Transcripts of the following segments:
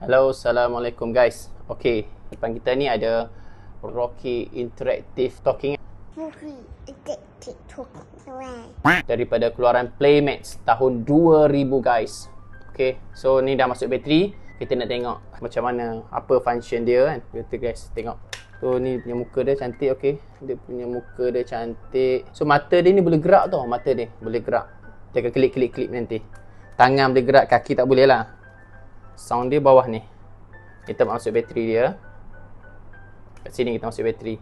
Hello, Assalamualaikum guys. Okay, depan kita ni ada Rocky Interactive Talking daripada keluaran Playmates tahun 2000 guys. Okay, so ni dah masuk bateri. Kita nak tengok macam mana, apa function dia kan. Kita guys tengok. So ni punya muka dia cantik. Okay, dia punya muka dia cantik. So mata dia ni boleh gerak tau. Mata dia boleh gerak. Dia akan klik nanti. Tangan boleh gerak, kaki tak boleh lah. Sound dia bawah ni. Kita masuk bateri dia. Kat sini kita masuk bateri.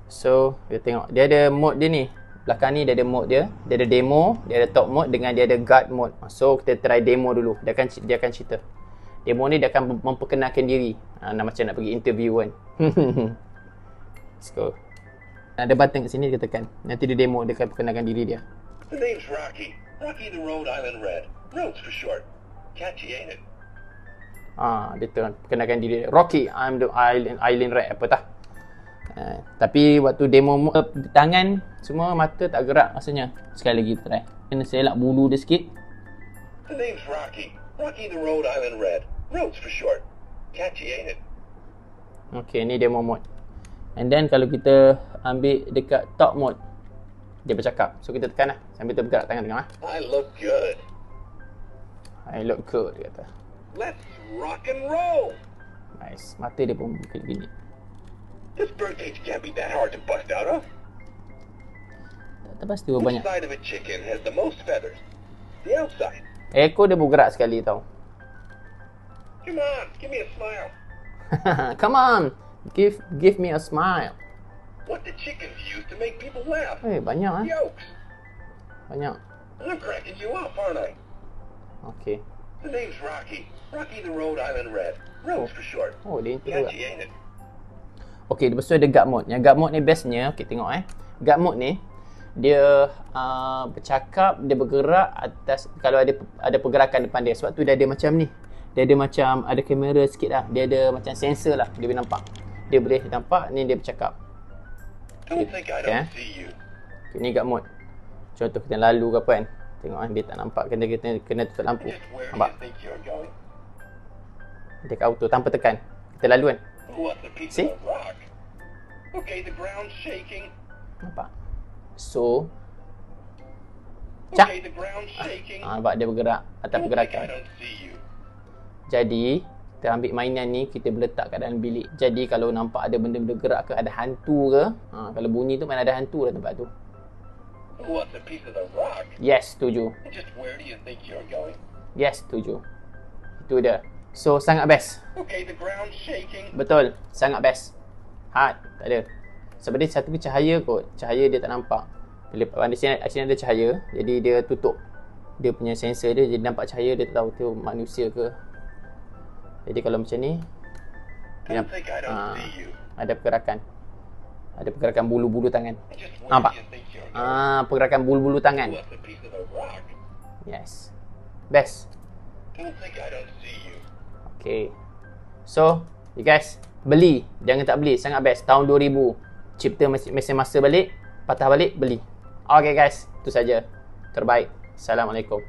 So kita tengok, dia ada mode dia ni. Belakang ni dia ada mode dia. Dia ada demo, dia ada top mode dengan dia ada guard mode. So kita try demo dulu. Dia akan cerita. Demo ni dia akan memperkenalkan diri. Macam nak pergi interview kan. Let's go. Ada button kat sini, dia tekan. Nanti dia demo, dia akan perkenalkan diri dia. The name's Rocky. Rocky the Rhode Island Red. Rhodes for short. Catchy, ain't it? Dia perkenalkan diri dia. Rocky, I'm the Island Red apa tak. Tapi waktu demo tangan semua, mata tak gerak rasanya. Sekali lagi try. Kena selak bulu dia sikit. The name's Rocky. Rocky the Rhode Island Red. Rhodes for short. Catchy, ain't it? Okay, ni demo mode. And then kalau kita ambil dekat top mode, dia bercakap. So kita tekan lah sambil terbergerak tangan tengok lah. I look good. I look good, dia kata. Let's rock and roll. Nice. Mata dia pun gini. This birdcage can't be that hard to bust out of. Tak pasti berapa banyak. Which side of a chicken has the most feathers? The outside. Ekor dia bergerak sekali tau. Come on, give me a smile. Come on, give me a smile. What do chickens use to make people laugh? Banyak ah. Jokes. Banyak. I'm cracking you up, aren't I? Okay. The name's Rocky. Rocky the Rhode Island Red. Rhodes for short. Dia itu juga. Catchy, ain't it? Okay, lepas tu ada guard mode. Yang guard mode ni bestnya, okay tengok guard mode ni dia bercakap, dia bergerak atas kalau ada pergerakan depan dia. Sebab tu dia ada macam ni. Dia ada macam ada kamera sikit lah. Dia ada macam sensor lah. Dia boleh nampak. Dia boleh nampak ni dia bercakap. Don't think I don't see you. Okay, ni guard mode. Contoh kita lalu ke apa kan. Tengok dia tak nampak, kena tutup lampu. Just where do Nampak? you think you're going? Dia kat auto tanpa tekan. Kita lalu kan. What's a piece See? of rock? Okay, the ground's shaking. Nampak? So Cak. Okay, the ground's shaking. Nampak dia bergerak atas Don't think I pergerakan. don't see you. Jadi kita ambil mainan ni, kita boleh letak kat dalam bilik. Jadi kalau nampak ada benda-benda gerak ke, ada hantu ke, kalau bunyi tu mana ada hantu dah tempat tu. What's a piece of the rock? Yes, setuju. Just where do you think you're going? Yes, setuju. Itu dia. So sangat best. Okay, the ground's shaking. Betul, sangat best. Tak ada. Sebab dia satu cahaya kot. Cahaya dia tak nampak. Bila di sini ada cahaya, jadi dia tutup dia punya sensor dia, jadi nampak cahaya, dia tak tahu tu manusia ke. Jadi kalau macam ni, Don't think I don't see you. ada pergerakan. Ada pergerakan bulu-bulu tangan. Just where Nampak? do you think you're going? Pergerakan bulu-bulu tangan. What's a piece of the rock? Yes. Best. Don't think I don't see you. Okay. So, you guys, beli. Jangan tak beli. Sangat best. Tahun 2000. Cipta mesin masa balik. Patah balik, beli. Okay guys, itu saja. Terbaik. Assalamualaikum.